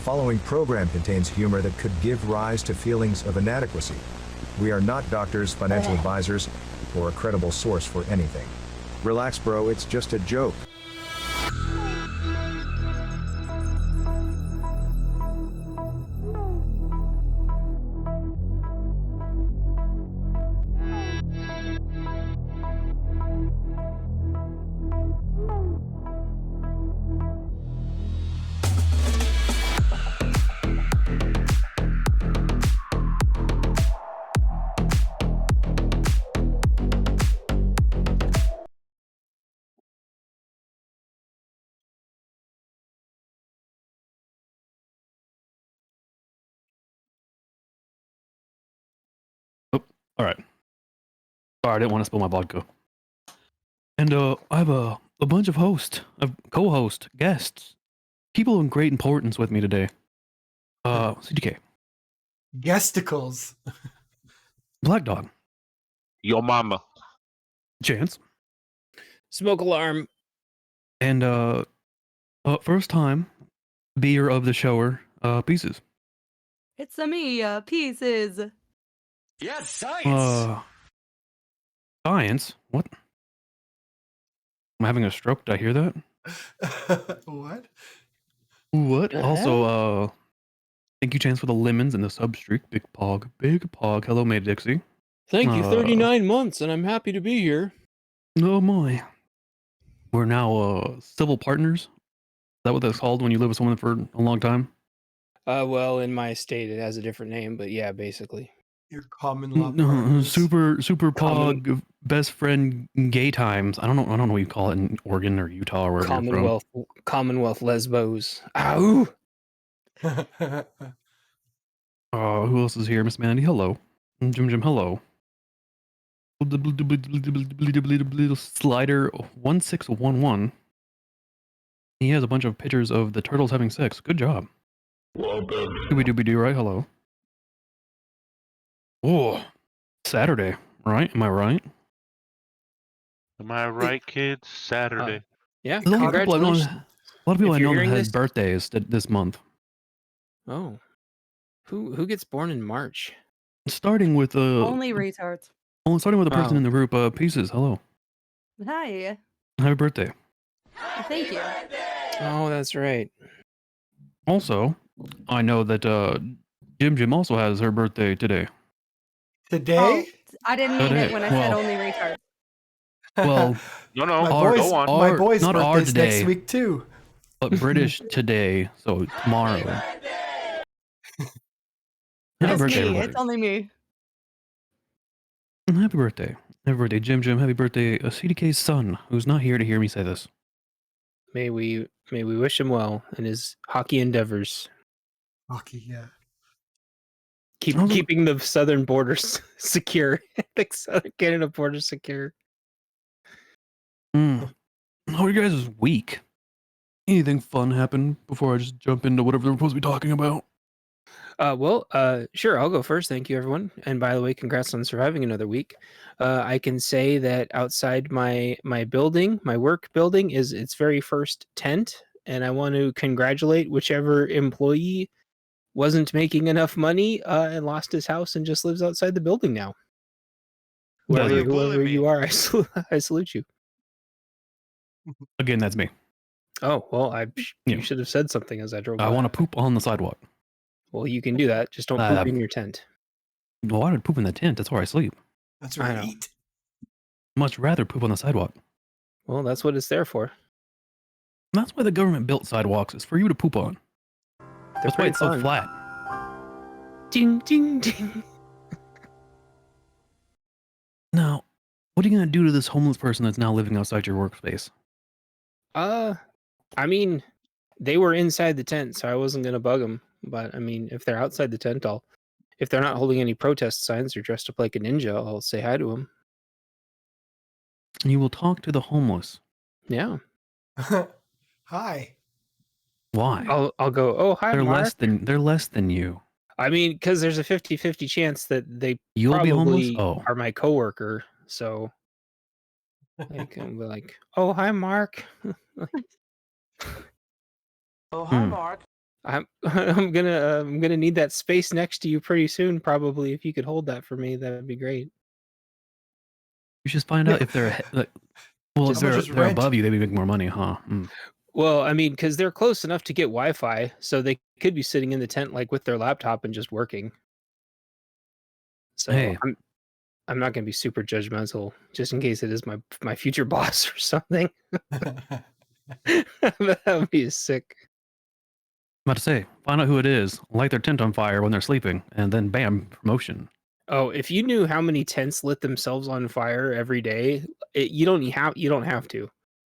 following program contains humor that could give rise to feelings of inadequacy. We are not doctors, financial advisors, or a credible source for anything. Relax, bro, it's just a joke. All right. Sorry, I didn't want to spill my vodka. And I have a bunch of hosts, co-hosts, guests, people of great importance with me today. CDK, Guesticles. Black Dog, Yo mama. Chance, Smoke alarm. and first time beer of the shower, Pieces. It's me, Pieces. Yes, science. Science? What? I'm having a stroke. Did I hear that? What? What? Also, thank you, Chance, for the lemons and the substreak. Big Pog. Big Pog. Hello, May Dixie. Thank you. 39 months, and I'm happy to be here. Oh my. We're now civil partners. Is that what that's called when you live with someone for a long time? Well, in my state, it has a different name, but yeah, basically. Your common law partners. Super Common- Pog best friend gay times. I don't know what you call it in Oregon or Utah or wherever you're from. Commonwealth Lesbos. Ow! Who else is here? Miss Mandy, hello. Jim, hello. Slider 1611. He has a bunch of pictures of the turtles having sex. Good job. Doobie-doobie-doo, right? Hello. Oh, Saturday, right? Am I right? Am I right, kids? Saturday. Yeah, A lot of people I know that had this... birthdays this month. Oh. Who gets born in March? Only retards. Starting with a person in the group, Pieces, hello. Hi. Happy birthday. Thank you. Oh, that's right. Also, I know that Jim also has her birthday today. Today? Oh, I didn't mean Today. it when I said only retards. Well, No, go on. My boy's not our birthday's today, next week too. but British today, so tomorrow. Happy It's birthday, me. everybody. It's only me. Happy birthday. Happy birthday, Jim. Happy birthday, CDK's son, who's not here to hear me say this. May we wish him well in his hockey endeavors. Hockey, yeah. Keeping the southern borders secure. The southern Canada border secure. How are you guys' week? Anything fun happen before I just jump into whatever we're supposed to be talking about? Sure, I'll go first. Thank you, everyone. And by the way, congrats on surviving another week. I can say that outside my building, my work building, is its very first tent, and I want to congratulate whichever employee wasn't making enough money and lost his house and just lives outside the building now. Whoever you are, I salute you. Again, that's me. Oh, well, you should have said something as I drove by. I want to poop on the sidewalk. Well, you can do that. Just don't poop in your tent. Well, I would poop in the tent. That's where I sleep. That's where I eat. Much rather poop on the sidewalk. Well, that's what it's there for. That's why the government built sidewalks. It's for you to poop on. That's why it's so flat. Ding, ding, ding. Now, what are you going to do to this homeless person that's now living outside your workspace? I mean, they were inside the tent, so I wasn't going to bug them. But, I mean, if they're outside the tent, if they're not holding any protest signs or dressed up like a ninja, I'll say hi to them. You will talk to the homeless. Yeah. Hi. Why? I'll go, oh, hi, Mark. They're less than you. I mean, because there's a 50-50 chance that they probably are my coworker, so I can be like, oh, hi, Mark. Oh, hi, Mark. I'm gonna need that space next to you pretty soon. Probably, if you could hold that for me, that would be great. You should find out if they're like, well, if How much is they're rent? above you, they make more money, huh? Well, I mean, because they're close enough to get Wi-Fi, so they could be sitting in the tent like with their laptop and just working. So Hey. I'm not gonna be super judgmental, just in case it is my future boss or something. That would be sick. I'm about to say, find out who it is, light their tent on fire when they're sleeping, and then bam, promotion. Oh, if you knew how many tents lit themselves on fire every day, you don't have to.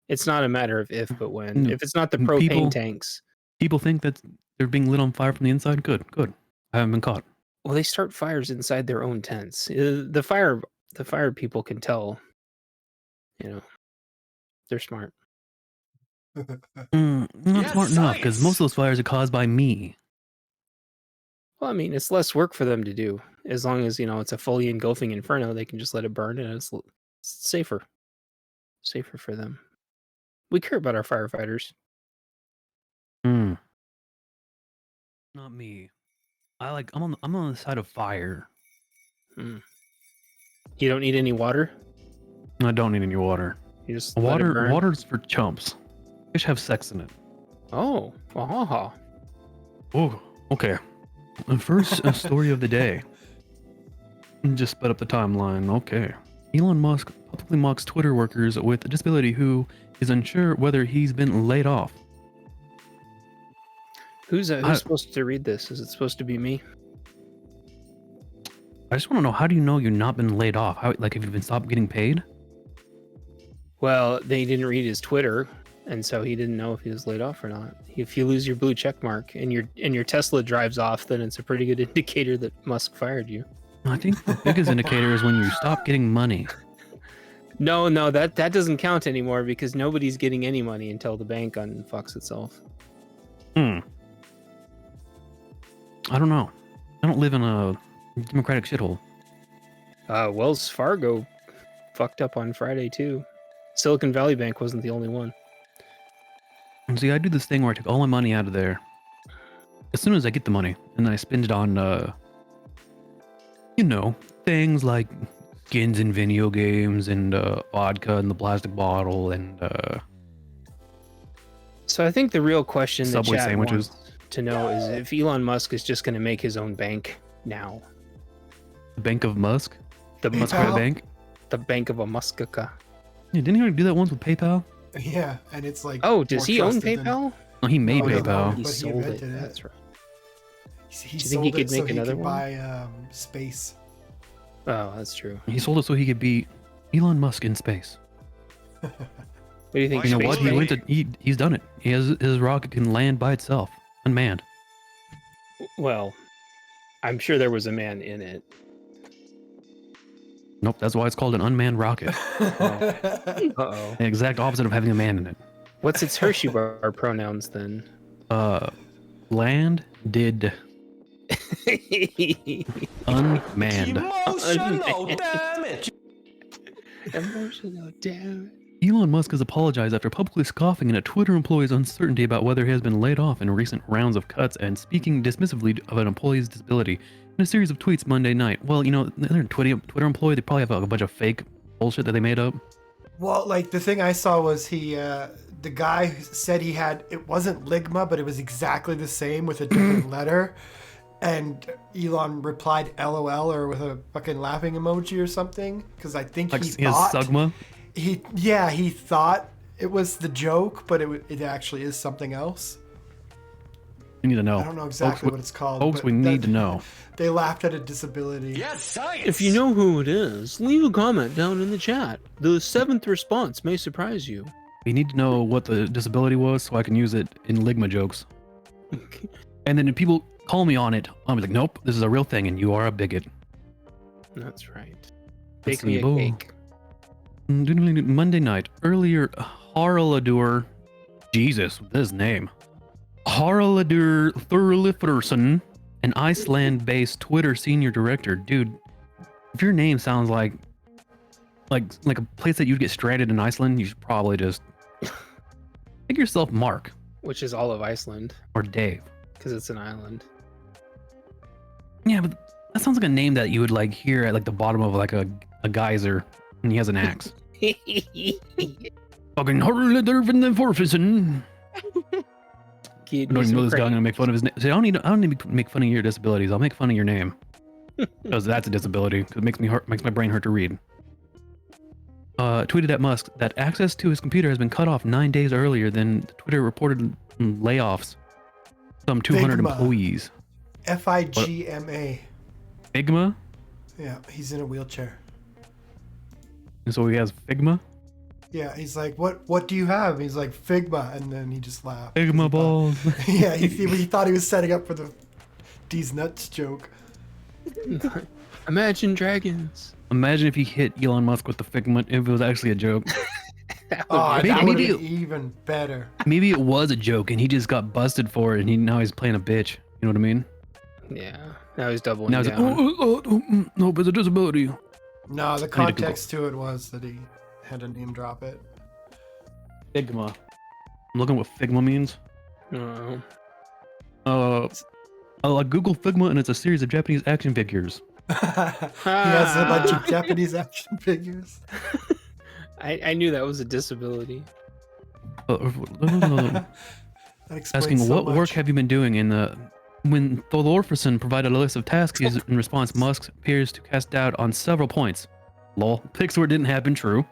It's not a matter of if, but when. No. If it's not the propane tanks. People think that they're being lit on fire from the inside. Good. I haven't been caught. Well, they start fires inside their own tents. The fire people can tell. You know, they're smart. Not Yes, smart enough, because science! most of those fires are caused by me. Well, I mean, it's less work for them to do. As long as, it's a fully engulfing inferno, they can just let it burn and it's safer. Safer for them. We care about our firefighters. Not me. I'm on the side of fire. You don't need any water? I don't need any water. You just let it burn? Water's for chumps. Fish have sex in it. Oh, Oh, okay. First story of the day. Just sped up the timeline. Okay. Elon Musk publicly mocks Twitter workers with a disability who is unsure whether he's been laid off. Who's supposed to read this? Is it supposed to be me? I just want to know, how do you know you've not been laid off? How, like, if you've been stopped getting paid? Well, they didn't read his Twitter, and so he didn't know if he was laid off or not. If you lose your blue check mark and your Tesla drives off, then it's a pretty good indicator that Musk fired you. I think the biggest indicator is when you stop getting money. No, that doesn't count anymore because nobody's getting any money until the bank unfucks itself. I don't know. I don't live in a democratic shithole. Wells Fargo fucked up on Friday too. Silicon Valley Bank wasn't the only one. And see, I do this thing where I take all my money out of there as soon as I get the money, and then I spend it on, things like skins in video games and vodka in the plastic bottle and So I think the real question that Subway chat sandwiches. wants to know is if Elon Musk is just going to make his own bank now. the Bank of Musk. The Musk PayPal? Bank. The Bank of a Muskaka. Yeah, didn't he already do that once with PayPal? Yeah, and it's like. Oh, does more he own trusted than- PayPal? Oh, he made No, no, PayPal. no. He But he sold it. invented it. That's right. He Do you think sold he could it so make he another could one? buy space. Oh, that's true. He sold it so he could be Elon Musk in space. What do you think? You know Space what? He Bank? went to. He's done it. His rocket can land by itself, unmanned. Well, I'm sure there was a man in it. Nope, that's why it's called an unmanned rocket. Uh-oh. The exact opposite of having a man in it. What's its Hershey bar pronouns then? Land did unmanned. Emotional damage! Emotional damn. Elon Musk has apologized after publicly scoffing at a Twitter employee's uncertainty about whether he has been laid off in recent rounds of cuts and speaking dismissively of an employee's disability in a series of tweets Monday night. Well, they're a Twitter employee. They probably have a bunch of fake bullshit that they made up. Well, like the thing I saw was the guy said it wasn't Ligma, but it was exactly the same with a different letter. And Elon replied LOL or with a fucking laughing emoji or something. Because I think Like he has thought Sugma. he thought it was the joke, but it actually is something else. We need to know. I don't know exactly Folks, what it's called. Folks, but we need to know. They laughed at a disability. Yes, science! If you know who it is, leave a comment down in the chat. The seventh response may surprise you. We need to know what the disability was so I can use it in Ligma jokes. And then if people call me on it, I'll be like, nope, this is a real thing and you are a bigot. That's right. Let's Bake me a see, boom. cake. Monday night, earlier, Haraldur, Jesus, with his name. Haraldur Thorleifsson, an Iceland-based Twitter senior director. Dude, if your name sounds like a place that you'd get stranded in Iceland, you should probably just pick yourself Mark Which is all of Iceland. or Dave. because it's an island. Yeah, but that sounds like a name that you would like hear at like the bottom of like a geyser, and he has an axe. Fucking Harley Durvin the Forfison. I don't even know this guy. I'm gonna make fun of his name. I don't need to make fun of your disabilities. I'll make fun of your name because that's a disability. Because it makes my brain hurt to read. Tweeted at Musk that access to his computer has been cut off 9 days earlier than Twitter reported layoffs. Some 200 Figma. employees. Figma. Figma? Yeah, he's in a wheelchair. And so he has Figma? Yeah, he's like, what do you have? He's like, Figma, and then he just laughed. Figma balls. Yeah, he thought he was setting up for the D's nuts joke. Imagine Dragons. Imagine if he hit Elon Musk with the Figma if it was actually a joke. Oh, that would maybe be even better. Maybe it was a joke and he just got busted for it and now he's playing a bitch. You know what I mean? Yeah. Now he's doubling Now he's down. like, no, but it's a disability. No, the context to it was that he had to name drop it. Figma. I'm looking what Figma means. I Google Figma and it's a series of Japanese action figures. He has a bunch of Japanese action figures. I knew that was a disability. That explains Asking so what much. work have you been doing in the when Thorfison provided a list of tasks in response, Musk appears to cast doubt on several points. Lol, pics where it didn't happen, true.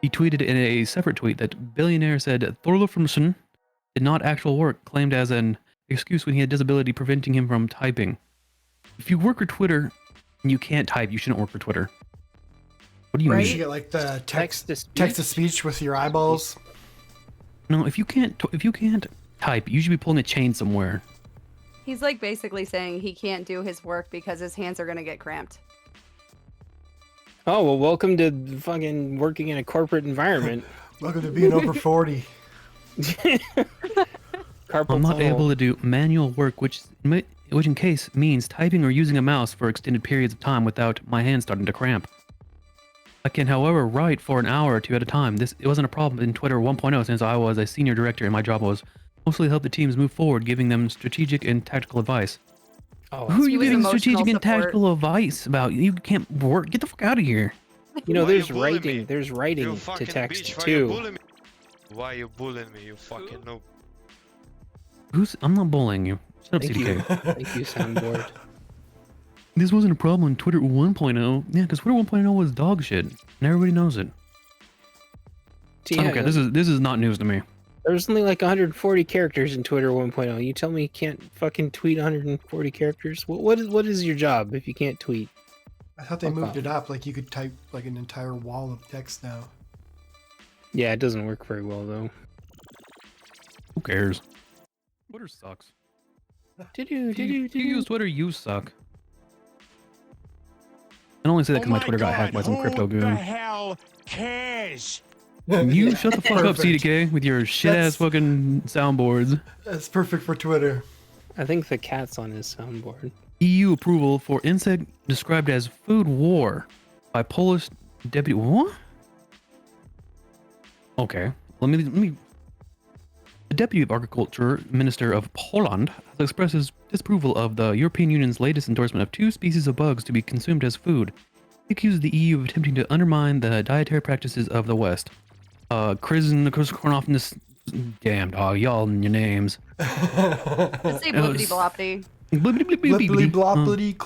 He tweeted in a separate tweet that billionaire said Thorfison did not actual work, claimed as an excuse when he had disability preventing him from typing. If you work for Twitter and you can't type, you shouldn't work for Twitter. What do you You mean? should get like the text to speech. to speech with your eyeballs. No, if you can't type, you should be pulling a chain somewhere. He's like basically saying he can't do his work because his hands are gonna get cramped. Oh, well, welcome to fucking working in a corporate environment. Welcome to being over 40. I'm not able to do manual work, which in case means typing or using a mouse for extended periods of time without my hands starting to cramp. I can, however, write for an hour or two at a time. It wasn't a problem in Twitter 1.0 since I was a senior director and my job was mostly help the teams move forward, giving them strategic and tactical advice. Oh, Who are you He was getting emotional strategic and support. tactical advice about? You can't work. Get the fuck out of here. you know, Why there's you bullying writing. me? There's You writing to fucking text bitch, why you too. bullying me? Why you bullying me, you fucking noob? I'm not bullying you. Shut up, Thank you. CDK. Thank you, soundboard. This wasn't a problem in Twitter 1.0. Yeah, because Twitter 1.0 was dog shit. And everybody knows it. So, I yeah, don't care. This is not news to me. There's only like 140 characters in Twitter 1.0. You tell me you can't fucking tweet 140 characters? What is your job if you can't tweet? I thought they Fuck moved off. it up. Like you could type like an entire wall of text now. Yeah, it doesn't work very well though. Who cares? Twitter sucks. Did If you use Twitter, you suck. I only say that because my Twitter got hacked by some crypto goon. hell cares? You shut the fuck up, Perfect. CDK, with your shit ass fucking soundboards. That's perfect for Twitter. I think the cat's on his soundboard. EU approval for insect described as food war by Polish deputy. What? Okay, let me. The deputy of agriculture minister of Poland has expressed his disapproval of the European Union's latest endorsement of 2 species of bugs to be consumed as food. He accuses the EU of attempting to undermine the dietary practices of the West. Chris Kornoff and this damn dog, y'all and your names. Just say bloopity bloppity. Blippity bloppity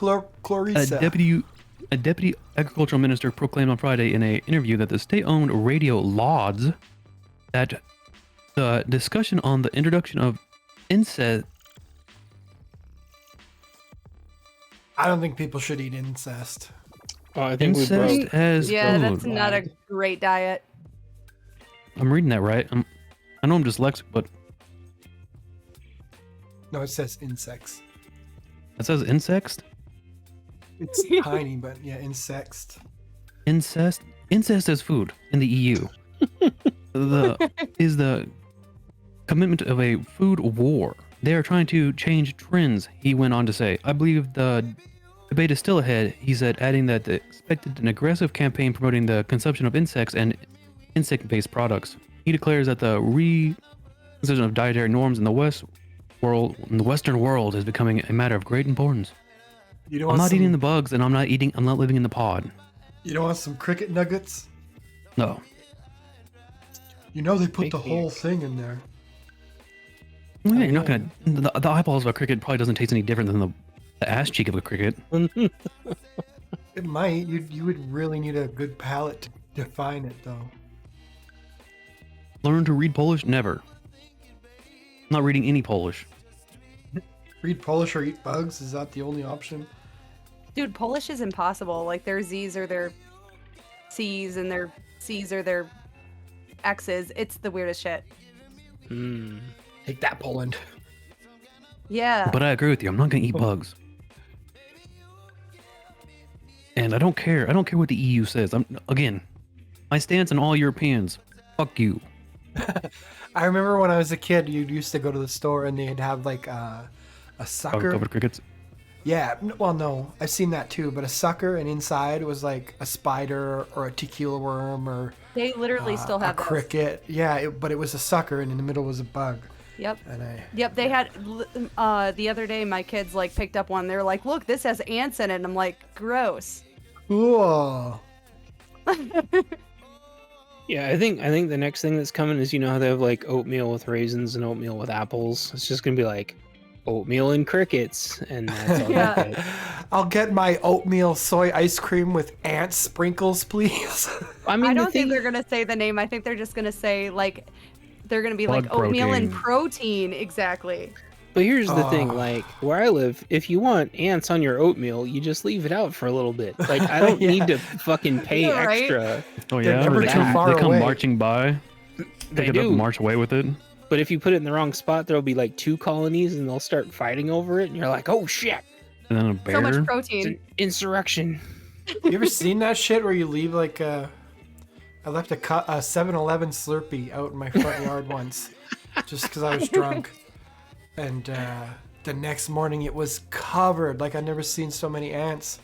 Clarissa. A deputy agricultural minister proclaimed on Friday in an interview that the state-owned radio lauds that the discussion on the introduction of insect. I don't think people should eat incest. Oh, I think we Incest broke. as Yeah, food. that's not a great diet. I'm reading that right. I know I'm dyslexic, but No, it says insects. it says insect. It's tiny, but yeah, insects. Incest as food in the EU. Is the commitment of a food war. They are trying to change trends, he went on to say. I believe the debate is still ahead, he said, adding that they expected an aggressive campaign promoting the consumption of insects and insect-based products. He declares that the reconsideration of dietary norms in the West in the Western world is becoming a matter of great importance. You don't I'm want not some, eating the bugs, and I'm not living in the pod. You don't want some cricket nuggets? No. You know they put Fake the whole news. thing in there. Well, yeah, you're not yeah. gonna. The eyeballs of a cricket probably doesn't taste any different than the ass cheek of a cricket. It might. You would really need a good palate to define it, though. Learn to read Polish? Never. I'm not reading any Polish. Read Polish or eat bugs? Is that the only option? Dude, Polish is impossible. Like their Z's are their C's and their C's are their X's. It's the weirdest shit. Take that, Poland. Yeah. But I agree with you. I'm not gonna eat bugs. And I don't care. I don't care what the EU says. Again, my stance on all Europeans. Fuck you. I remember when I was a kid, you used to go to the store and they'd have like a sucker. Covered crickets. Yeah, well, no, I've seen that too, but a sucker, and inside was like a spider or a tequila worm or They literally still have a those. cricket. Yeah, but it was a sucker, and in the middle was a bug. Yep. And Yep, they had the other day my kids like picked up one. They're like, "Look, this has ants in it." And I'm like, "Gross." Ooh. Yeah, I think the next thing that's coming is, you know how they have like oatmeal with raisins and oatmeal with apples. It's just gonna be like oatmeal and crickets, and that's all. Yeah. you get. I'll get my oatmeal soy ice cream with ant sprinkles, please. I mean, I the don't think thing, they're gonna say the name. I think they're just gonna say like they're gonna be Bug like oatmeal and protein. Exactly. but here's the thing: Oh. like where I live, if you want ants on your oatmeal, you just leave it out for a little bit. Like I don't Yeah. need to fucking pay Yeah, right? extra. Oh They're yeah, never they too come, far they come away. marching by. They Pick it up do. and march away with it. But if you put it in the wrong spot, there'll be like 2 colonies, and they'll start fighting over it, and you're like, "Oh shit, And then a So bear. much it's protein. an insurrection!" You ever seen that shit where you leave like I left a 7-Eleven Slurpee out in my front yard once, just because I was drunk, and the next morning it was covered. Like I'd never seen so many ants.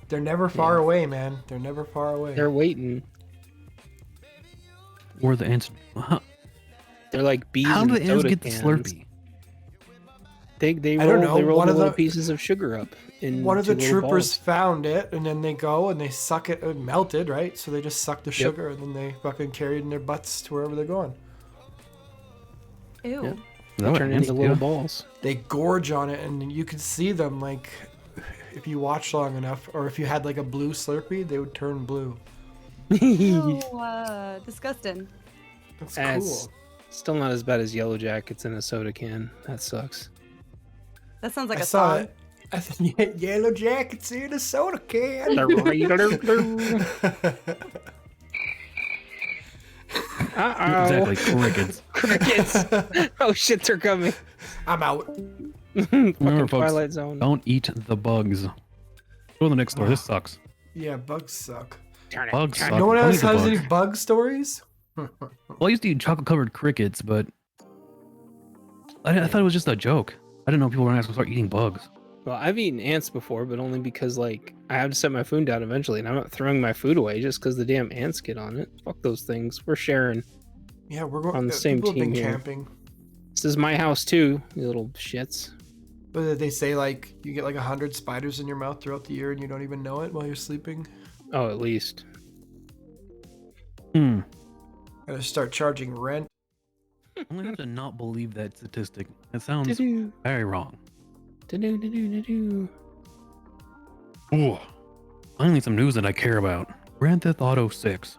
They're never far away, man. They're never far away. They're waiting. Where the ants? They're like bees. How in do the ants soda get the cans. Slurpee? They I roll, don't know, They roll one the of little the- pieces of sugar up in One of the two little troopers balls. found it, and then they go and they suck it. It melted, right? So they just suck the Yep. sugar, and then they fucking carry it in their butts to wherever they're going. Ew. Yeah. Is that what Turn ants into do? little balls. They gorge on it, and you can see them like if you watch long enough, or if you had like a blue Slurpee, they would turn blue. Ew, disgusting. That's That's cool. still not as bad as Yellow Jackets in a soda can. That sucks. That sounds like I a saw song. it. I think Yellow Jackets in a soda can. Uh-oh. Exactly, crickets. Crickets. Oh shit, they're coming. I'm out. Remember, Fucking folks, Twilight Zone. don't eat the bugs. Go to the next store. This sucks. Yeah, bugs suck. Turn it, Bugs turn suck. it. No one Don't else eat the has bugs. any bug stories? Well, I used to eat chocolate-covered crickets, but I thought it was just a joke. I didn't know people were going to start eating bugs. Well, I've eaten ants before, but only because like I have to set my food down eventually, and I'm not throwing my food away just because the damn ants get on it. Fuck those things. We're sharing. Yeah, we're going On the same people have been team here. camping. This is my house too, you little shits. But they say like you get like 100 spiders in your mouth throughout the year, and you don't even know it while you're sleeping. Oh, at least. Hmm. Gotta start charging rent. I'm going to have to not believe that statistic. It sounds Do-do, very wrong. do-do, do-do, do-do. Ooh. Finally, some news that I care about. Grand Theft Auto 6.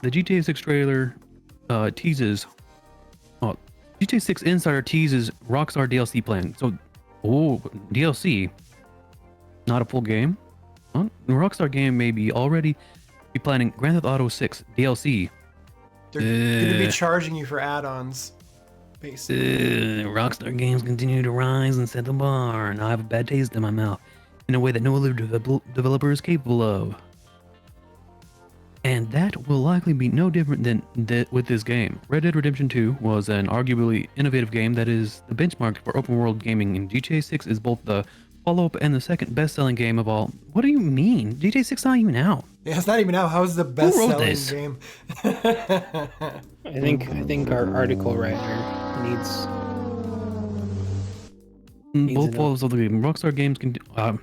The GTA 6 trailer teases. Oh, GTA 6 Insider teases Rockstar DLC plan. So, DLC. Not a full game. Huh? The Rockstar game may be already be planning Grand Theft Auto 6 DLC. They're gonna be charging you for add-ons, basically. Rockstar games continue to rise and set the bar, and I have a bad taste in my mouth in a way that no other developer is capable of. And that will likely be no different than with this game. Red Dead Redemption 2 was an arguably innovative game that is the benchmark for open world gaming, and GTA 6 is both the follow-up and the second best-selling game of all. What do you mean? GTA 6 not even out. Yeah, it's not even out. How's the wrote best-selling this? game? I think our article writer needs Needs Both to know. flows of the game. Rockstar Games can. I'm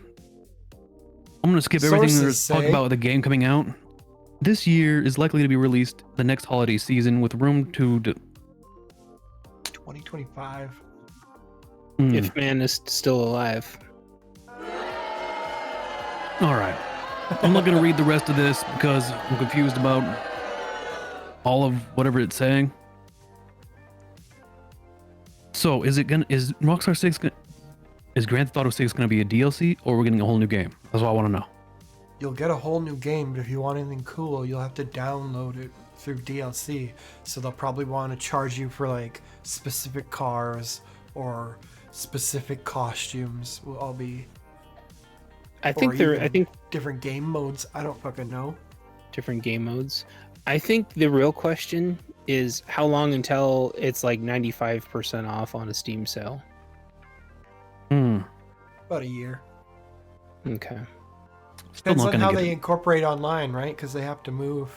gonna skip everything Sources to talk say- about the game coming out. This year is likely to be released the next holiday season with room to. 2025. If man is still alive. All right. I'm not gonna read the rest of this because I'm confused about all of whatever it's saying. So is Rockstar 6 is Grand Theft Auto 6 gonna be a DLC or we're getting a whole new game? That's what I want to know. You'll get a whole new game, but if you want anything cool, you'll have to download it through DLC. So they'll probably want to charge you for like specific cars or specific costumes. Will all be. I think or they're. I even think different game modes. I don't fucking know. different game modes. I think the real question is how long until it's like 95% off on a Steam sale. About a year. Okay. Still Depends not on gonna how get they it. incorporate online, right? Because they have to move.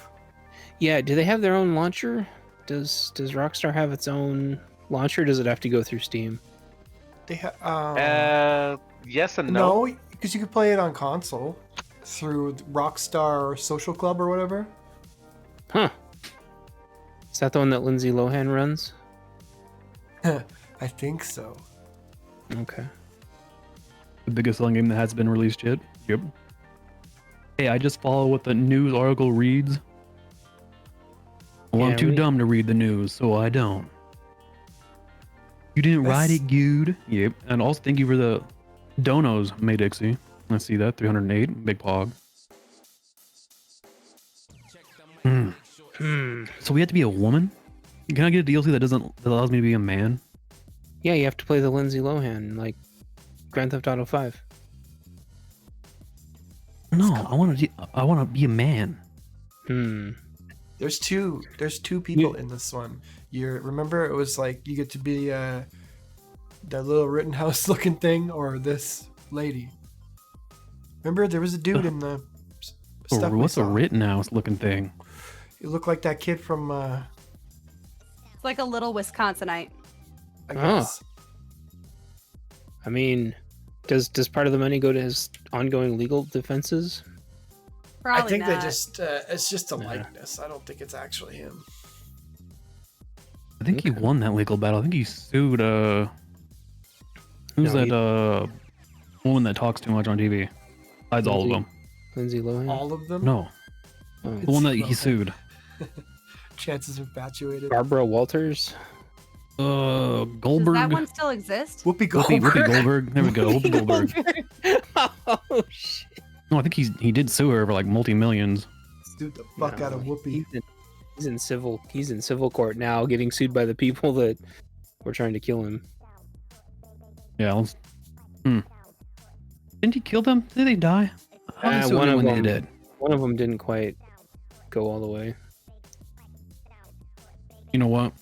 Yeah. Do they have their own launcher? Does Rockstar have its own launcher? Or does it have to go through Steam? They have. Yes and no. No, because you could play it on console through Rockstar Social Club or whatever. Huh. Is that the one that Lindsay Lohan runs? I think so. Okay. The biggest selling game that hasn't been released yet. Yep. Hey, I just follow what the news article reads. Well, I'm Yeah, too dumb to read the news, so I don't. You didn't write That's- it, dude. Yep. And also thank you for the donos, May Dixie. I see that. 308. Big pog. So we have to be a woman? Can I get a DLC that allows me to be a man? Yeah, you have to play the Lindsay Lohan, like Grand Theft Auto 5. No, I want to be a man. There's two people in this one. Remember it was like you get to be that little Rittenhouse looking thing or this lady. Remember there was a dude in the stuff. What's a Rittenhouse looking thing? It looked like that kid from It's like a little Wisconsinite. I guess. I mean, does part of the money go to his ongoing legal defenses? Probably I think not. they just it's just a likeness. I don't think it's actually him. I think he won that legal battle. I think he sued who's No, that woman that talks too much on TV? Besides all of them. Lindsay Lohan? All of them? No. Oh. The one that he sued. Chances infatuated. Barbara Walters? Does Goldberg. that one still exist? Whoopi Goldberg. Whoopi Goldberg. There we go. Whoopi Goldberg. Oh shit! No, I think he did sue her for like multi-millions. Dude, the fuck out of Whoopi. He's in civil court now, getting sued by the people that were trying to kill him. Yeah. Didn't he kill them? Did they die? How did he sue One them of when they them- did? One of them didn't quite go all the way. You know what?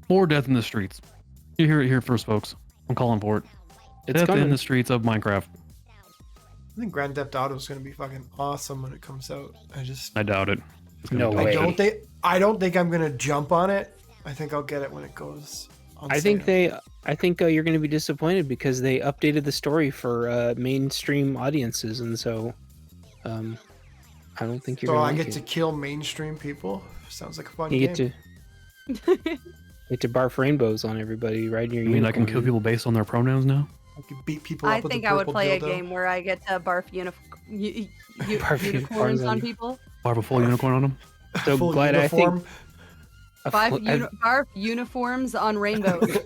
More death in the streets. You hear it here first, folks. I'm calling for it. It's Death coming. in the streets of Minecraft. I think Grand Theft Auto is going to be fucking awesome when it comes out. I doubt it. It's gonna No be way. dog shit. I don't think I'm going to jump on it. I think I'll get it when it goes on I think sale. you're going to be disappointed because they updated the story for mainstream audiences, and so I don't think you're So going I to like get to it. kill mainstream people? Sounds like a fun You game. get to barf rainbows on everybody right near You mean I can kill people based on their pronouns now? I can beat people up I with think a I would purple play dildo. a game where I get to barf Barf unicorns unicorns on on- people. Barf a full unicorn on them? So Full glad uniform. Barf uniforms on rainbows.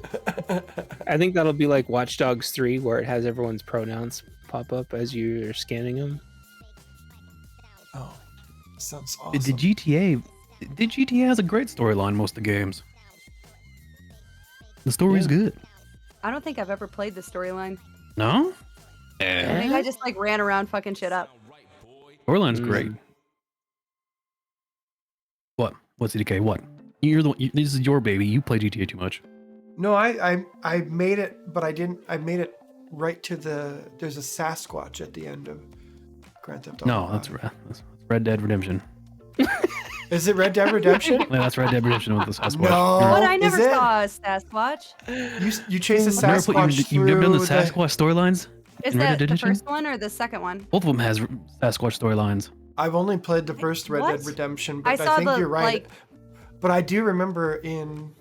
I think that'll be like Watch Dogs 3, where it has everyone's pronouns pop up as you're scanning them. Oh, sounds awesome. The GTA has a great storyline most of the games. The story's good. I don't think I've ever played the storyline. No? I think I just like ran around fucking shit up. Storyline's great. What? What's CDK? What? This is your baby. You play GTA too much. No, I made it, but I didn't. I made it right to there's a Sasquatch at the end of Grand Theft Auto. No, that's Red Dead Redemption. Is it Red Dead Redemption? Yeah, that's Red Dead Redemption with the Sasquatch. No. But I is never it? saw a Sasquatch. You chase a You've never, Sasquatch you've never done the through Sasquatch storylines? Is in Red that Dead the Redemption? first one or the second one? Both of them has Sasquatch storylines. I've only played the first Red Dead What? Redemption, I but I, saw think the, you're right. like- But I do remember I'm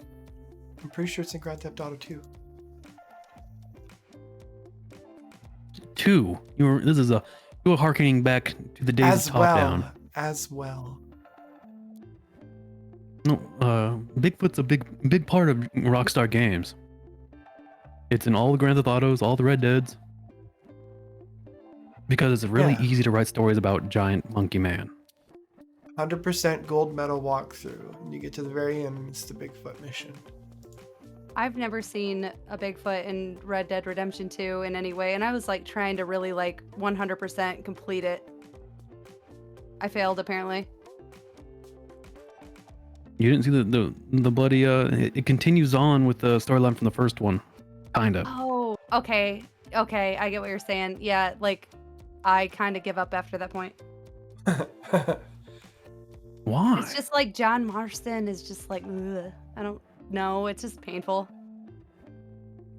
pretty sure it's in Grand Theft Auto 2. 2. You were harkening back to the days As of Top well. Down. As well. No, Bigfoot's a big part of Rockstar Games. It's in all the Grand Theft Autos, all the Red Deads. Because it's really Yeah. easy to write stories about giant monkey man. 100% gold medal walkthrough. And you get to the very end and it's the Bigfoot mission. I've never seen a Bigfoot in Red Dead Redemption 2 in any way, and I was like trying to really like 100% complete it. I failed apparently. You didn't see the bloody it continues on with the storyline from the first one. Kinda. Oh, okay. Okay, I get what you're saying. Yeah, like I kind of give up after that point. Why? It's just like John Marston is just like, ugh. I don't know. It's just painful.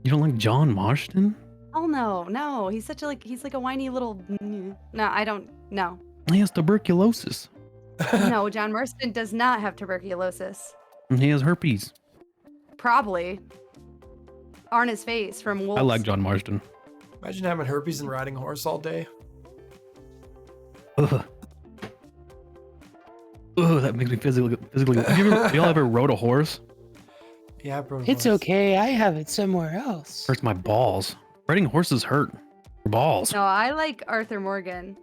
You don't like John Marston? Oh no. He's such a he's like a whiny little. No, I don't. No, He has tuberculosis. no. John Marston does not have tuberculosis. And he has herpes. Probably. On his face from wolves. I like John Marston. Imagine having herpes and riding a horse all day. Ugh. Ugh, that makes me physically. Y'all ever rode a horse? Yeah, bro. It's okay. I have it somewhere else. Hurts my balls. Riding horses hurt. Your balls. No, I like Arthur Morgan.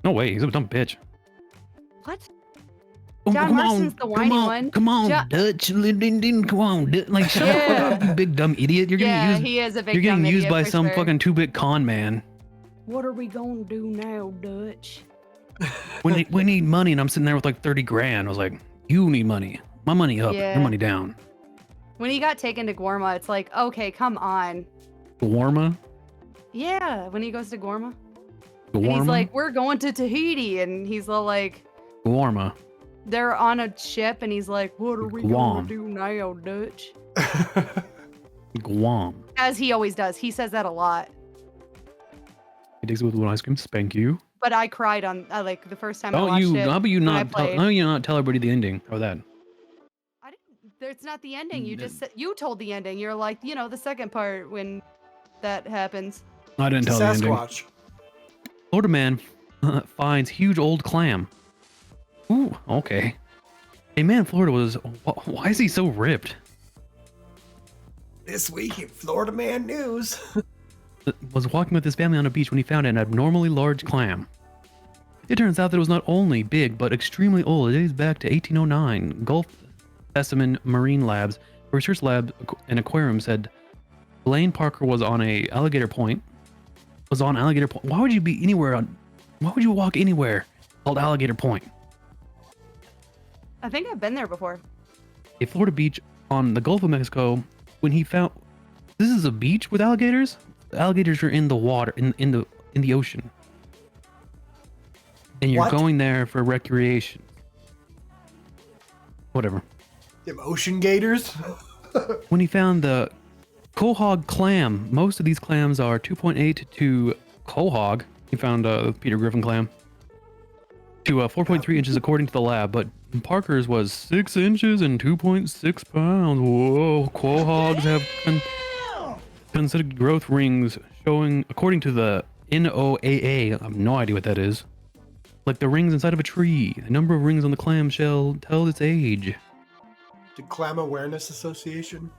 No way, he's a dumb bitch. What? Oh, John Marston's the whiny one. Come on, Jo- Dutch. Come on, like shut the fuck up, you big dumb idiot. You're Yeah, getting used. he is a big You're getting dumb used idiot by for some sure. fucking 2-bit con man. What are we gonna do now, Dutch? We need money, and I'm sitting there with like 30 grand. I was like, you need money. My money up, Yeah. your money down. When he got taken to Guarma, it's like, okay, come on. Warma. Yeah, when he goes to Guarma. And he's like, we're going to Tahiti. And he's all like, Warma. they're on a ship. And he's like, what are we Guam. going to do now, Dutch? Guam. As he always does. He says that a lot. He takes it with one ice cream. Spank you. But I cried on, like, the first time I How watched it. about you when I not? played. How about you not tell everybody the ending or that? I didn't, it's not the ending. You just said, you told the ending. You're like, the second part when that happens. I didn't tell the ending. Sasquatch. Florida man finds huge old clam. Ooh, okay. Hey man, Florida was. Why is he so ripped? This week in Florida Man News. Was walking with his family on a beach when he found an abnormally large clam. It turns out that it was not only big but extremely old. It dates back to 1809. Gulf Specimen Marine Labs, a research lab and aquarium said Blaine Parker was on Alligator Point. Why would you be anywhere why would you walk anywhere called Alligator Point? I think I've been there before. A Florida beach on the Gulf of Mexico when he found this is a beach with alligators? The alligators are in the water in the ocean. And you're What? going there for recreation. Whatever. Them ocean gators. When he found the quahog clam, most of these clams are 2.8 to quahog. He found Peter Griffin clam to 4.3 inches according to the lab, but Parker's was 6 inches and 2.6 pounds. Whoa, quahogs have considered growth rings showing, according to the NOAA, I have no idea what that is, like the rings inside of a tree. The number of rings on the clam shell tell its age. The Clam Awareness Association.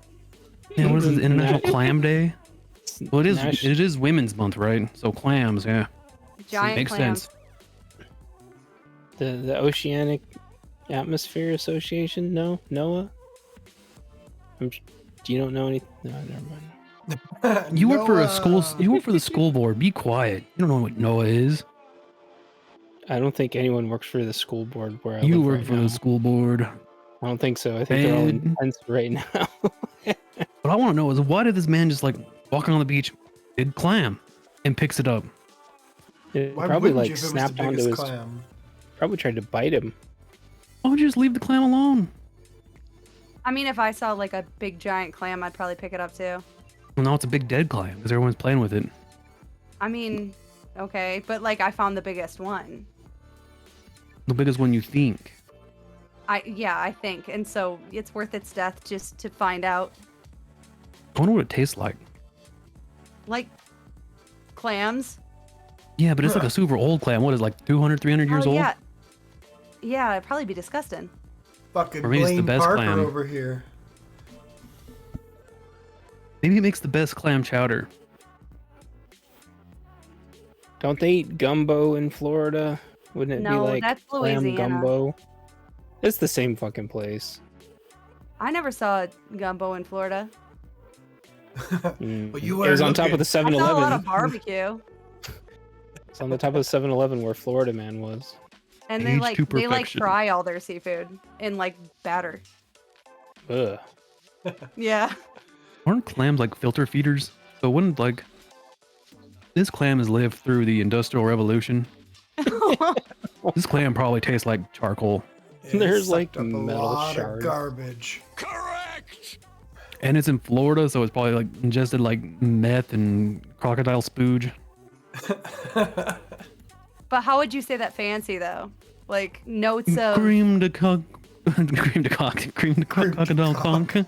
Yeah, what is it, International Clam Day? Well, Nash- it is Women's Month, right? So clams, yeah. Giant Makes clams. sense. The Oceanic Atmosphere Association? No? NOAA? You don't know anything? No, never mind. You work for a school. Noah. You work for the school board. Be quiet. You don't know what NOAA is. I don't think anyone works for the school board where I You live work right for now. the school board. I don't think so. I think they're all And- intense right now. What I want to know is why did this man just like walking on the beach, big clam, and picks it up? It Why probably wouldn't like you if it was snapped the onto biggest his clam? Probably tried to bite him. Why don't you just leave the clam alone? I mean, if I saw like a big giant clam, I'd probably pick it up too. Well, now it's a big dead clam because everyone's playing with it. I mean, okay, but like I found the biggest one. The biggest one you think. I think, and so it's worth its death just to find out. I wonder what it tastes like. Like clams. Yeah, but it's like a super old clam. What is it, like 200, 300 years old? Yeah. Yeah, it'd probably be disgusting. Fucking For me, it's the Blaine best Parker clam. over here. Maybe it makes the best clam chowder. Don't they eat gumbo in Florida? Wouldn't it be No, like that's clam Louisiana. gumbo? It's the same fucking place. I never saw gumbo in Florida. Mm. Well, you It was were on top of looking. the I saw a lot 7-Eleven. of barbecue, It's on the top of the 7-Eleven where Florida Man was. and they Aged like to they like perfection. fry all their seafood in like batter. Ugh. Yeah. Aren't clams like filter feeders? So wouldn't like this clam has lived through the Industrial Revolution. This clam probably tastes like charcoal, It There's, sucked like, up a metal lot shards. of garbage. Correct! and it's in Florida, so it's probably like ingested like meth and crocodile spooge. But how would you say that fancy though? Like notes of Cream de cock, cream de cock, cream de cock, crocodile conch.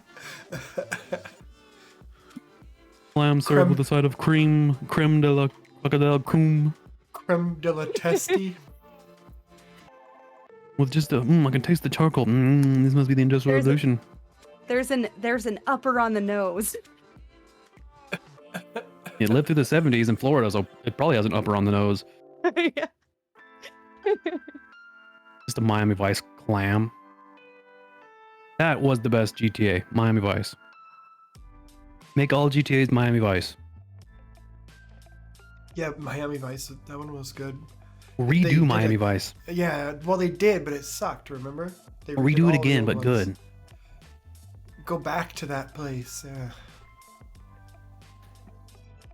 Clam served with a side of creme de la crocodile cum, Creme de la testi. with just a I can taste the charcoal. This must be the Industrial There's a- Revolution. there's an upper on the nose. It lived through the 70s in Florida, so it probably has an upper on the nose. Yeah. Just a Miami Vice clam. That was the best GTA, Miami Vice. Make all GTAs Miami Vice. Yeah, Miami Vice. That one was good. Redo did Miami it. Vice. Yeah, well they did, but it sucked. Remember? They redid Redo all it the again, old but ones. good. Go back to that place. Yeah.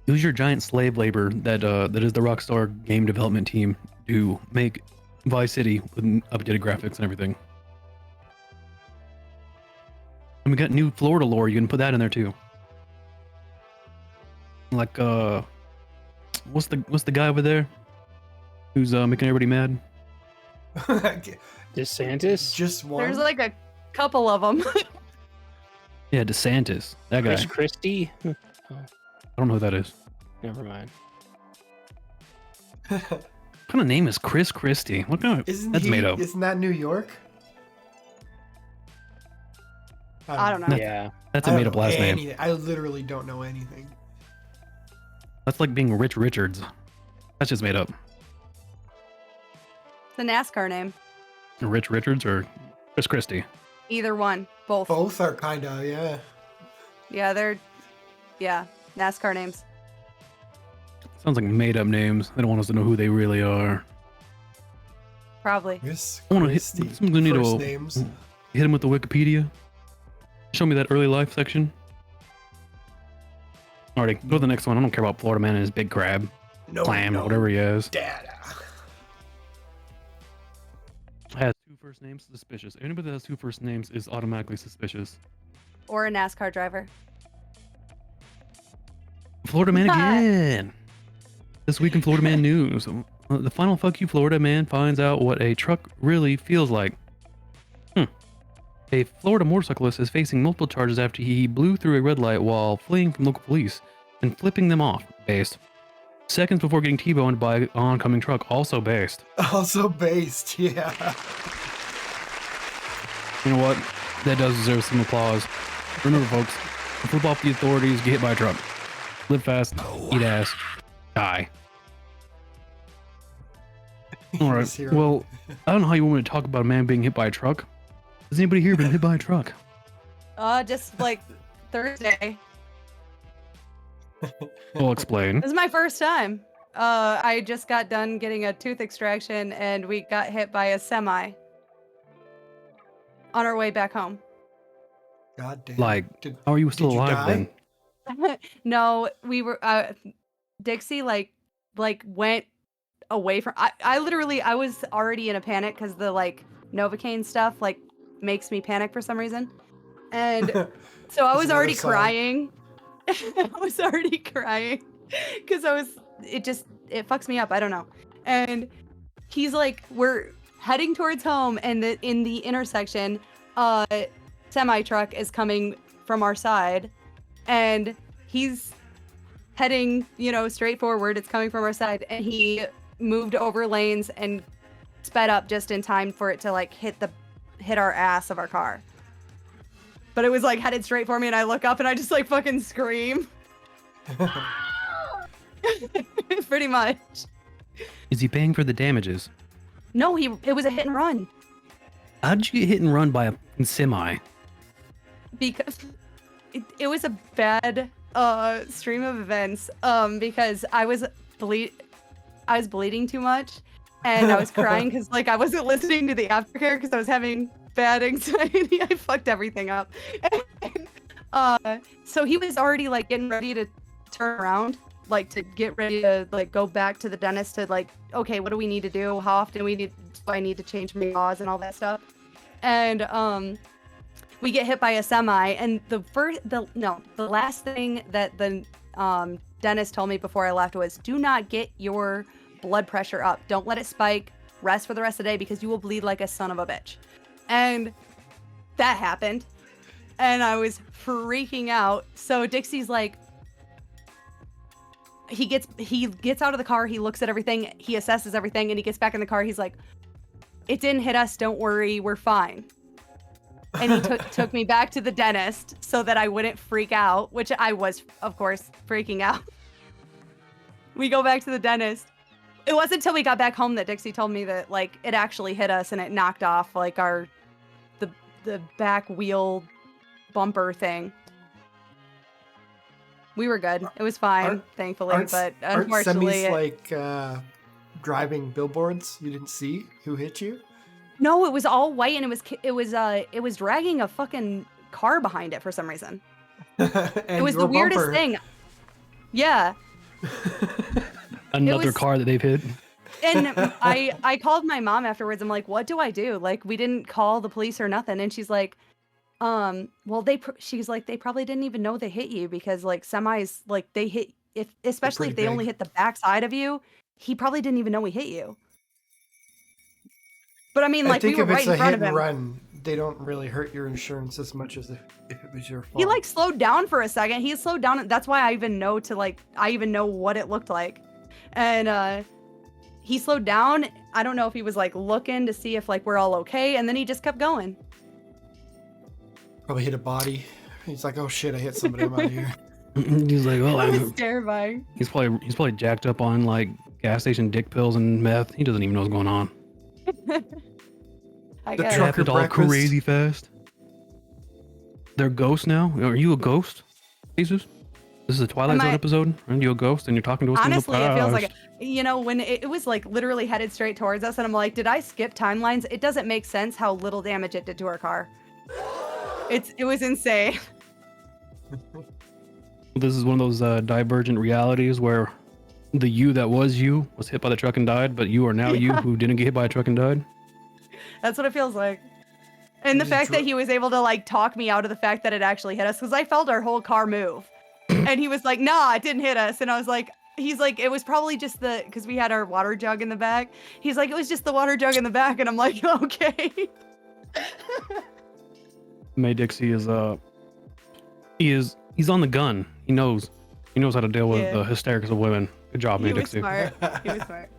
Use your giant slave labor that is the Rockstar game development team to make Vice City with updated graphics and everything. And we got new Florida lore. You can put that in there too. Like what's the guy over there who's making everybody mad? DeSantis? Just one. There's like a couple of them. Yeah, DeSantis. That guy. Chris Christie? I don't know who that is. Never mind. What kind of name is Chris Christie? What kind of that's made up. Isn't that New York? I don't know. Yeah. That's a made up last name. name. I literally don't know anything. That's like being Rich Richards. That's just made up. It's a NASCAR name. Rich Richards or Chris Christie. Either one. Both. Both are kind of, yeah. Yeah, NASCAR names. Sounds like made up names. They don't want us to know who they really are. Probably. Chris I want to hit. Christie. Someone's gonna need First to names. hit him with the Wikipedia. Show me that early life section. Alrighty, go to the next one. I don't care about Florida Man and his big crab, No, clam, no, whatever he has. Data. Has two first names, suspicious. Anybody that has two first names is automatically suspicious. Or a NASCAR driver. Florida Man again. This week in Florida Man news, the final fuck you Florida man finds out what a truck really feels like. A Florida motorcyclist is facing multiple charges after he blew through a red light while fleeing from local police and flipping them off. Based. Seconds before getting T-boned by an oncoming truck. Also based. Also based, yeah. You know what? That does deserve some applause. Remember, folks, flip off the authorities, get hit by a truck. Live fast, eat ass, die. All right. Hero. Well, I don't know how you want me to talk about a man being hit by a truck. Has anybody here been hit by a truck? Just like Thursday. I'll explain. This is my first time. I just got done getting a tooth extraction and we got hit by a semi on our way back home. God damn. Like, Did- how are you still did you alive die? then? No, we were Dixie like went away from. I literally I was already in a panic because the like Novocaine stuff like makes me panic for some reason, and so I That's was another already sign. crying. I was already crying because it fucks me up. I don't know. And he's like, we're heading towards home, and in the intersection, semi truck is coming from our side, and he's heading, straight forward. It's coming from our side, and he moved over lanes and sped up just in time for it to like hit our ass of our car. But it was like headed straight for me, and I look up and I just like fucking scream. Pretty much. Is he paying for the damages? No, it was a hit and run. How did you get hit and run by a semi? Because it was a bad stream of events. Because I was bleeding too much, and I was crying because like I wasn't listening to the aftercare because I was having bad anxiety. I fucked everything up. So he was already like getting ready to turn around, like to get ready to like go back to the dentist to like, okay, what do we need to do? How often do I need to change my gauze and all that stuff? And we get hit by a semi, and the last thing that the dentist told me before I left was, do not get your blood pressure up. Don't let it spike. Rest for the rest of the day because you will bleed like a son of a bitch. And that happened, and I was freaking out. So Dixie's like, he gets out of the car, he looks at everything, he assesses everything, and he gets back in the car. He's like, it didn't hit us, don't worry, we're fine. And he took me back to the dentist so that I wouldn't freak out, which I was, of course, freaking out. We go back to the dentist. It wasn't until we got back home that Dixie told me that like it actually hit us and it knocked off like the back wheel bumper thing. We were good. It was fine, thankfully, but unfortunately, aren't semis like driving billboards? You didn't see who hit you? No, it was all white, and it was dragging a fucking car behind it for some reason. It was the weirdest thing. Yeah. Another car that they've hit. And I called my mom afterwards. I'm like, what do I do? Like, we didn't call the police or nothing. And she's like, well, she's like, they probably didn't even know they hit you because like semis, like they hit, especially if they only hit the back side of you, he probably didn't even know he hit you. But I mean, like, we were right in front of him. Run, they don't really hurt your insurance as much as if it was your fault. He like slowed down for a second. He slowed down. That's why I even know what it looked like. And he slowed down. I don't know if he was like looking to see if like we're all okay, and then he just kept going. Probably hit a body. He's like, oh shit, I hit somebody. I'm out of here. He's like, well, that was terrifying. He's probably jacked up on like gas station dick pills and meth. He doesn't even know what's going on. I The guess. trucker It's all breakfast. crazy fast. They're ghosts now. Are you a ghost, Jesus? This is a Twilight Zone episode. Aren't you a ghost and you're talking to us? Honestly, it feels like when it was like literally headed straight towards us, and I'm like, did I skip timelines? It doesn't make sense how little damage it did to our car. It was insane. This is one of those divergent realities where the you that was you was hit by the truck and died, but you are now you who didn't get hit by a truck and died. That's what it feels like. And the fact that he was able to like talk me out of the fact that it actually hit us, because I felt our whole car move. And he was like, nah, it didn't hit us. And I was like, he's like, it was probably just because we had our water jug in the back. He's like, it was just the water jug in the back. And I'm like, okay. May Dixie is he's on the gun. He knows how to deal with the hysterics of women. Good job, May Dixie. He was smart.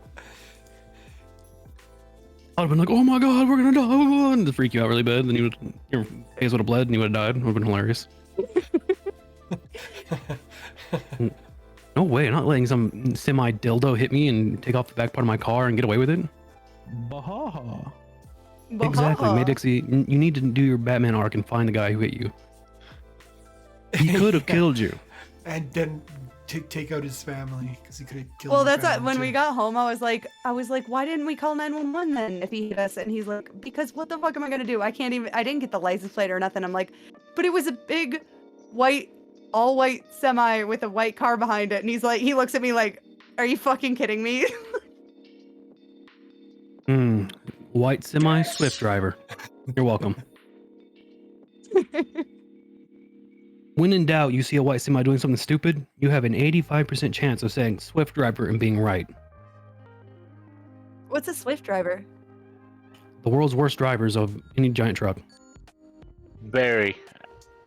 I'd have been like, oh my god, we're gonna die, and to freak you out really bad. Then your face would have bled and you would have died. It would have been hilarious. No way, I'm not letting some semi dildo hit me and take off the back part of my car and get away with it. Bahaha. Exactly, May Dixie, you need to do your Batman arc and find the guy who hit you. He could have killed you. And then take out his family because he could have killed. Well, that's when we got home. I was like, why didn't we call 911 then if he hit us? And he's like, because what the fuck am I gonna do? I didn't get the license plate or nothing. I'm like, but it was a big all white semi with a white car behind it. And he's like, he looks at me like, are you fucking kidding me? White semi Swift driver. You're welcome. When in doubt, you see a white semi doing something stupid, you have an 85% chance of saying Swift driver and being right. What's a Swift driver? The world's worst drivers of any giant truck. Very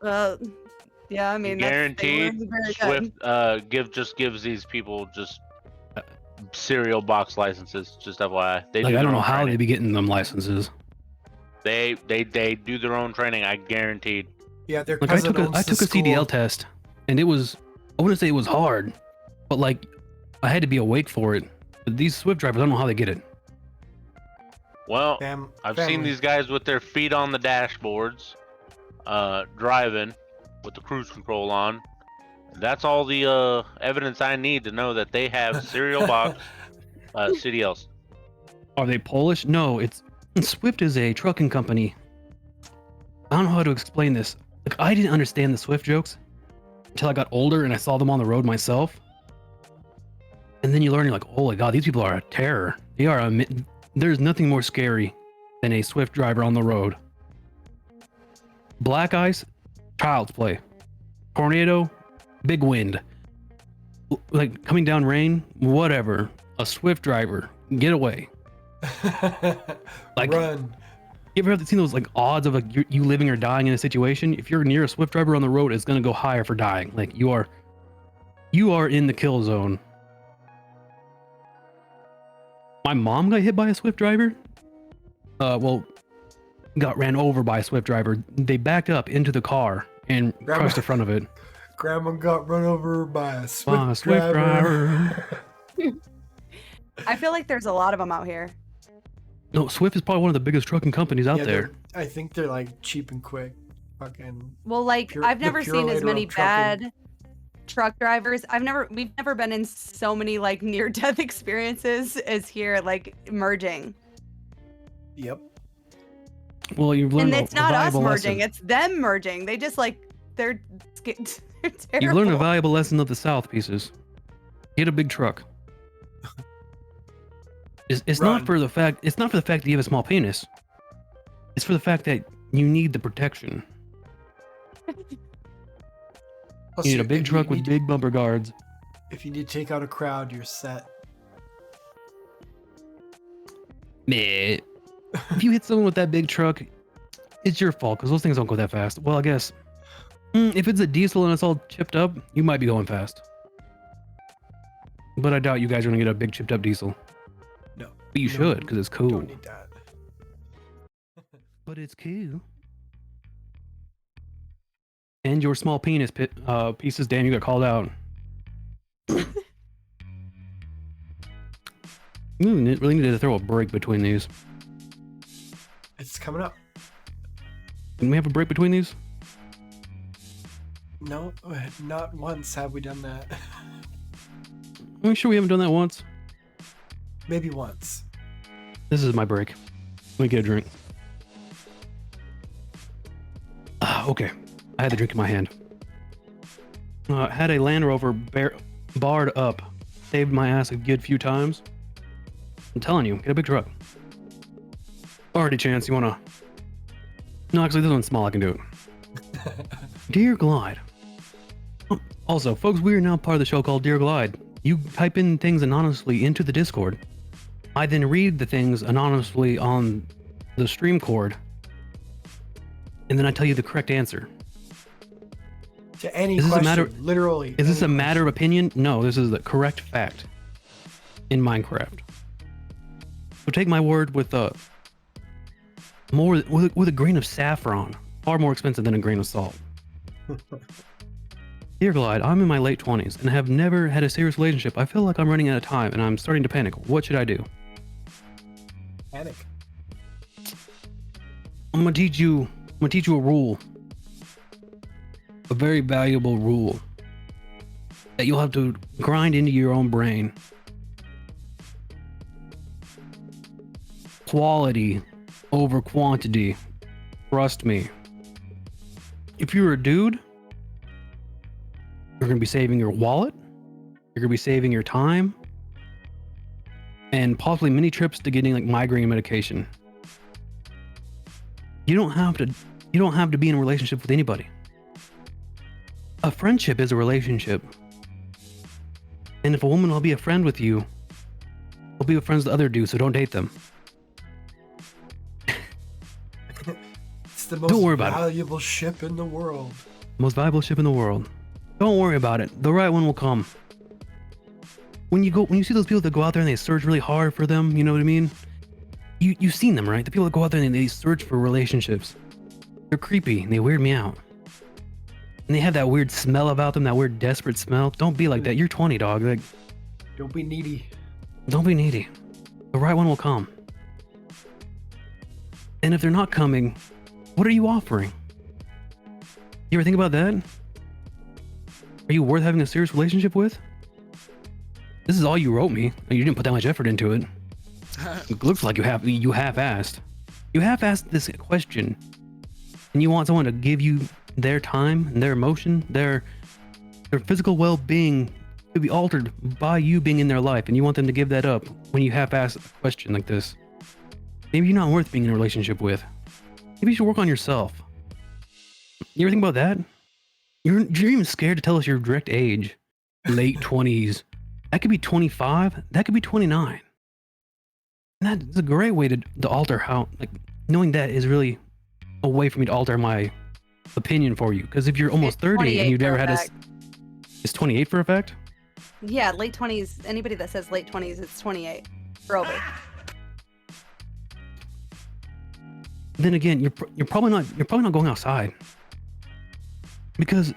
Yeah, I mean, they guaranteed. were very good. Swift gives these people just serial box licenses. Just FYI, they Like, do I don't their know own how training. they be getting them licenses. They do their own training. I guaranteed. Yeah, their Like, I cousin took a owns the CDL school. test, and it was, I wouldn't say it was hard, but like, I had to be awake for it. But these Swift drivers, I don't know how they get it. Well, I've seen Family. these guys with their feet on the dashboards, driving with the cruise control on. That's all the evidence I need to know that they have serial box CDLs. Are they Polish? No, Swift is a trucking company. I don't know how to explain this. Like, I didn't understand the Swift jokes until I got older and I saw them on the road myself. And then you learn, you're like, holy God, these people are a terror. They are there's nothing more scary than a Swift driver on the road. Black ice, child's play. Tornado, big wind. Like, coming down rain, whatever. A Swift driver, get away. Like, Run. you ever seen those like odds of like you living or dying in a situation? If you're near a Swift driver on the road, it's gonna go higher for dying. Like, you are in the kill zone. My mom got hit by a Swift driver. Got ran over by a Swift driver. They backed up into the car and crushed the front of it. Grandma got run over by a Swift Swift driver. I feel like there's a lot of them out here. No, Swift is probably one of the biggest trucking companies out Yeah, there. I think they're like cheap and quick. Fucking. Well, like I've never seen as many bad truck drivers. We've never been in so many like near-death experiences as here, like merging. Yep. Well, you've learned And a it's not us valuable merging; lesson. it's them merging. They just like they're terrible. You've learned a valuable lesson of the South, pieces. Get a big truck. It's not for the fact. It's not for the fact that you have a small penis. It's for the fact that you need the protection. Plus, You need a big if truck with need- big bumper guards. If you need to take out a crowd, you're set. Meh. If you hit someone with that big truck, it's your fault because those things don't go that fast. Well, I guess if it's a diesel and it's all chipped up, you might be going fast. But I doubt you guys are gonna get a big chipped up diesel. No. But you should because it's cool. Don't need that. But it's cool. And your small penis pieces, Dan, you got called out. You really needed to throw a break between these. It's coming up. Can we have a break between these? No, not once have we done that. Are we sure we haven't done that once? Maybe once. This is my break. Let me get a drink. Okay. I had the drink in my hand. Had a Land Rover barred up. Saved my ass a good few times. I'm telling you, get a big truck. Alrighty, Chance, you wanna... No, actually, this one's small. I can do it. Dear Glide. Also, folks, we are now part of the show called Dear Glide. You type in things anonymously into the Discord. I then read the things anonymously on the stream cord. And then I tell you the correct answer. To any Is this a question, matter- literally. Is this a any matter of opinion? No, this is the correct fact in Minecraft. So take my word with a grain of saffron. Far more expensive than a grain of salt. Dear Glide, I'm in my late 20s and have never had a serious relationship. I feel like I'm running out of time and I'm starting to panic. What should I do? Panic. I'm gonna teach you a rule. A very valuable rule that you'll have to grind into your own brain. Quality over quantity. Trust me. If you're a dude, you're gonna be saving your wallet, you're gonna be saving your time, and possibly many trips to getting like migraine medication. You don't have to be in a relationship with anybody. A friendship is a relationship. And if a woman will be a friend with you, they'll be friends with other dudes, so don't date them. It's the Don't worry most about it. valuable ship in the world. Most valuable ship in the world. Don't worry about it. The right one will come. When you see those people that go out there and they search really hard for them, you know what I mean? You've seen them, right? The people that go out there and they search for relationships. They're creepy and they weird me out. And they have that weird smell about them, that weird desperate smell. Don't be like that. You're 20, dog. Like, Don't be needy. don't be needy. The right one will come. And if they're not coming, what are you offering? You ever think about that? Are you worth having a serious relationship with? This is all you wrote me. You didn't put that much effort into it. It looks like you half-assed. You half-assed this question, and you want someone to give you their time and their emotion, their physical well-being to be altered by you being in their life, and you want them to give that up when you half-ass a question like this. Maybe you're not worth being in a relationship with. Maybe you should work on yourself. You ever think about that? You're even scared to tell us your direct age. Late 20s. That could be 25. That could be 29. And that's a great way to alter how, like, knowing that is really a way for me to alter my opinion for you. Because if you're almost 30 and you've never had this, is 28 for a fact? Yeah, late 20s. Anybody that says late 20s, it's 28 for over. Then again, you're probably not going outside. Because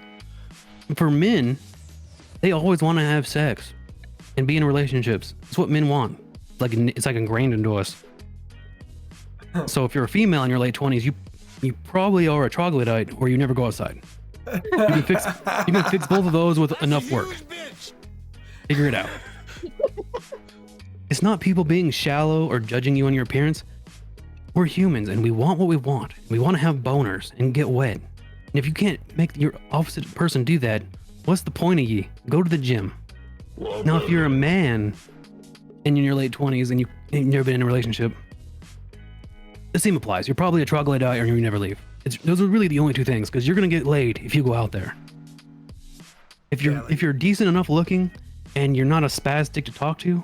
for men, they always want to have sex and be in relationships. It's what men want. It's like ingrained into us. So if you're a female in your late 20s, you probably are a troglodyte, or you never go outside. You can fix both of those with enough work. Figure it out. It's not people being shallow or judging you on your appearance. We're humans and we want what we want. We want to have boners and get wet. And if you can't make your opposite person do that, what's the point of ye? Go to the gym. Now, if you're a man and you're in your late 20s and you've never been in a relationship, the same applies. You're probably a troglodyte or you never leave. Those are really the only two things, because you're going to get laid if you go out there. If you're decent enough looking and you're not a spastic to talk to,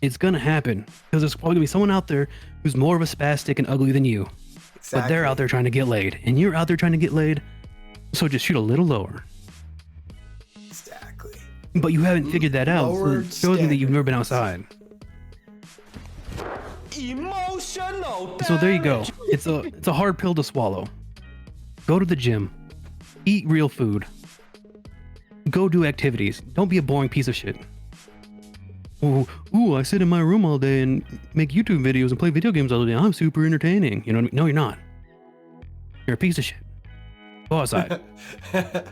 it's going to happen. Because there's probably going to be someone out there who's more of a spastic and ugly than you. Exactly. But they're out there trying to get laid. And you're out there trying to get laid. So just shoot a little lower. Exactly. But you haven't figured that out. So it shows me that you've never been outside. Emotional. So there you go. It's a hard pill to swallow. Go to the gym. Eat real food. Go do activities. Don't be a boring piece of shit. Ooh, I sit in my room all day and make YouTube videos and play video games all the day. I'm super entertaining. You know what I mean? No, you're not. You're a piece of shit. Go outside. Alright,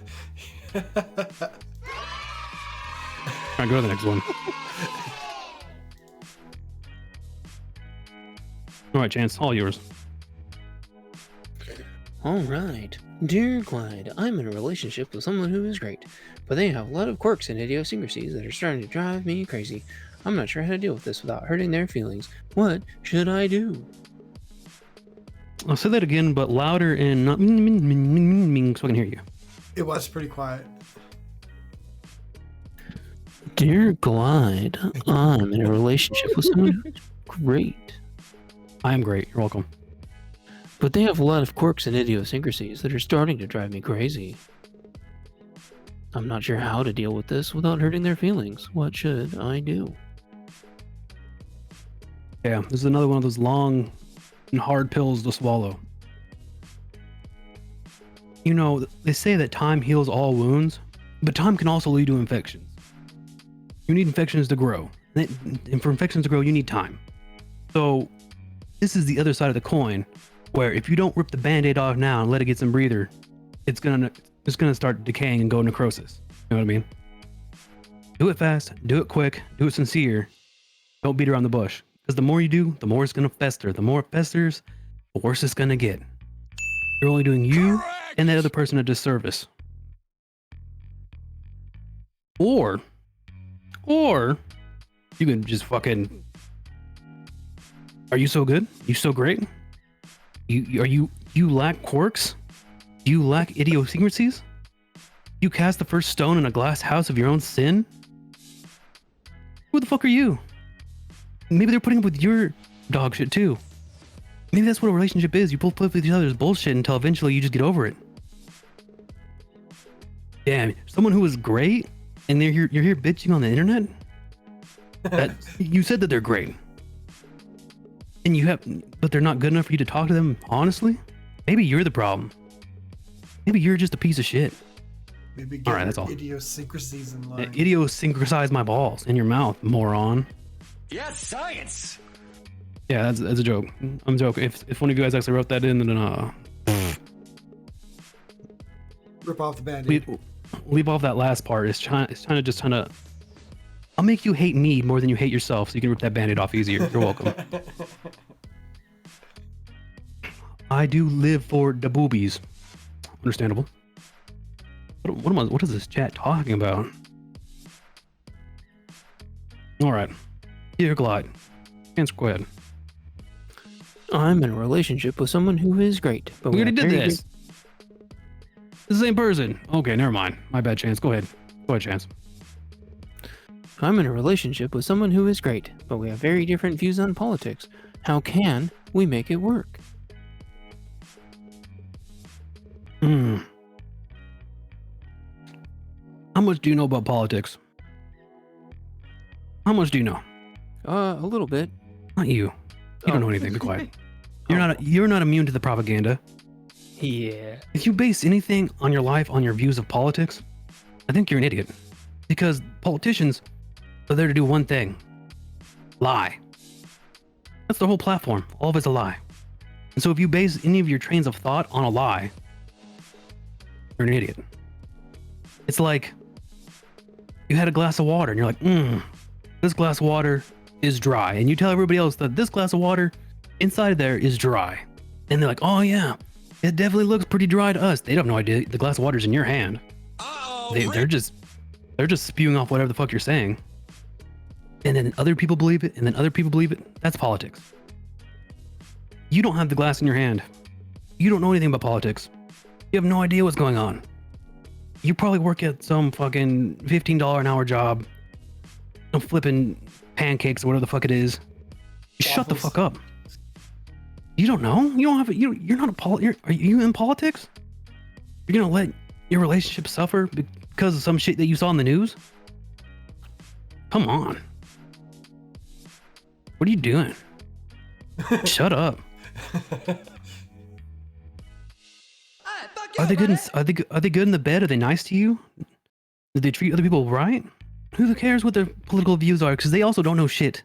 go to the next one. Alright, Chance, all yours. Alright. Dear Clyde, I'm in a relationship with someone who is great, but they have a lot of quirks and idiosyncrasies that are starting to drive me crazy. I'm not sure how to deal with this without hurting their feelings. What should I do? I'll say that again, but louder and not so I can hear you. It was pretty quiet. Dear Clyde, I'm in a relationship with someone who's great. I am great. You're welcome. But they have a lot of quirks and idiosyncrasies that are starting to drive me crazy. I'm not sure how to deal with this without hurting their feelings. What should I do? Yeah, this is another one of those long and hard pills to swallow. You know, they say that time heals all wounds, but time can also lead to infections. You need infections to grow. And for infections to grow, you need time. So, this is the other side of the coin, where if you don't rip the band-aid off now and let it get some breather, it's gonna start decaying and go necrosis. You know what I mean? Do it fast, do it quick, do it sincere. Don't beat around the bush. Because the more you do, the more it's gonna fester. The more it festers, the worse it's gonna get. You're only doing you and that other person a disservice. Or you can just fucking Are you so good? You so great? You lack quirks? Do you lack idiosyncrasies? You cast the first stone in a glass house of your own sin? Who the fuck are you? Maybe they're putting up with your dog shit too. Maybe that's what a relationship is. You both put up with each other's bullshit until eventually you just get over it. Damn, someone who is great and you're here bitching on the internet? That you said that they're great. And but they're not good enough for you to talk to them honestly? Maybe you're the problem. Maybe you're just a piece of shit. Maybe get all right, that's all. idiosyncrasies in line. Idiosyncrasize my balls in your mouth, moron. Yes, science. Yeah, that's a joke. I'm joking. If one of you guys actually wrote that in, then Rip off the band-aid. leave off that last part. It's trying to. I'll make you hate me more than you hate yourself, so you can rip that band-aid off easier. You're welcome. I do live for the boobies. Understandable. What is this chat talking about? All right. Here, Glide. Answer, go ahead. I'm in a relationship with someone who is great. But We already did very this. The same person. Okay, never mind. My bad, Chance. Go ahead. Go ahead, Chance. I'm in a relationship with someone who is great, but we have very different views on politics. How can we make it work? How much do you know about politics? How much do you know? A little bit. Not you. You don't know anything. Be quiet. You're not immune to the propaganda. Yeah. If you base anything on your life on your views of politics, I think you're an idiot. Because politicians are there to do one thing. Lie. That's their whole platform. All of it's a lie. And so if you base any of your trains of thought on a lie, you're an idiot. It's like you had a glass of water and you're like, this glass of water is dry. And you tell everybody else that this glass of water inside there is dry. And they're like, oh yeah, it definitely looks pretty dry to us. They don't have no idea the glass of water's in your hand. They're just spewing off whatever the fuck you're saying. And then other people believe it, and then other people believe it. That's politics. You don't have the glass in your hand. You don't know anything about politics. You have no idea what's going on. You probably work at some fucking $15 an hour job. Flipping pancakes or whatever the fuck it is. Shut the fuck up. You don't know? You don't have it. You're not are you in politics? You're gonna let your relationship suffer because of some shit that you saw in the news? Come on. What are you doing? Shut up. Are they good? Are they good in the bed? Are they nice to you? Do they treat other people right? Who cares what their political views are? Because they also don't know shit.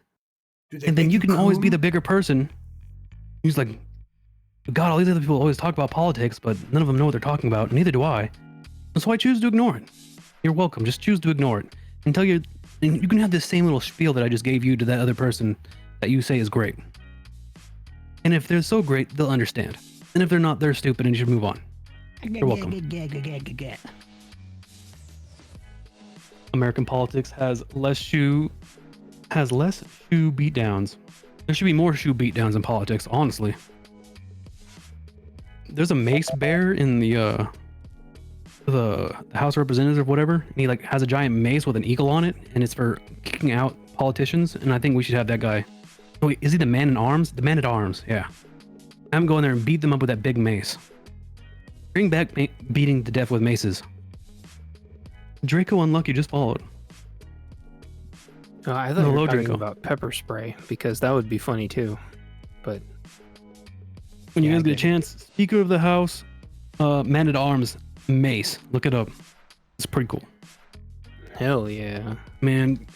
And then you can always be the bigger person. Who's like, God, all these other people always talk about politics, but none of them know what they're talking about. Neither do I. And so I choose to ignore it. You're welcome. Just choose to ignore it until you can have this same little spiel that I just gave you to that other person that you say is great. And if they're so great, they'll understand. And if they're not, they're stupid and you should move on. You're welcome. American politics has less shoe beatdowns. There should be more shoe beatdowns in politics, honestly. There's a mace bear in the House of Representatives or whatever, and he like has a giant mace with an eagle on it, and it's for kicking out politicians. And I think we should have that guy. Oh, wait, is he the man in arms? The man at arms, yeah. I'm going there and beat them up with that big mace. Bring back beating to death with maces. Draco Unlucky just followed. I thought you were talking Draco. about pepper spray, because that would be funny too. But when you guys get a chance, Speaker of the House, man at arms, mace. Look it up. It's pretty cool. Hell yeah. Man,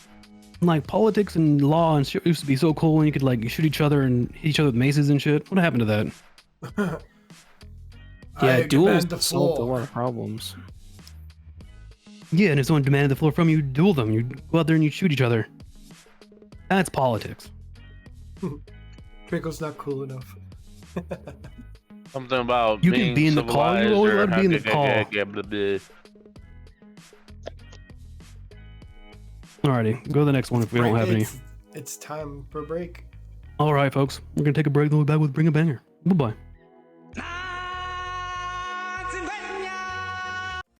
like politics and law and shit used to be so cool when you could like shoot each other and hit each other with maces and shit. What happened to that? Yeah, duels solved a lot of problems. Yeah, and if someone demanded the floor from you, duel them. You go out there and you shoot each other. That's politics. Draco's not cool enough. Something about You being can be in the call. You always let be in the call. Alrighty, go to the next one if we don't have any. It's time for a break. All right, folks. We're gonna take a break. Then we'll be back with Bring a Banger. Bye bye.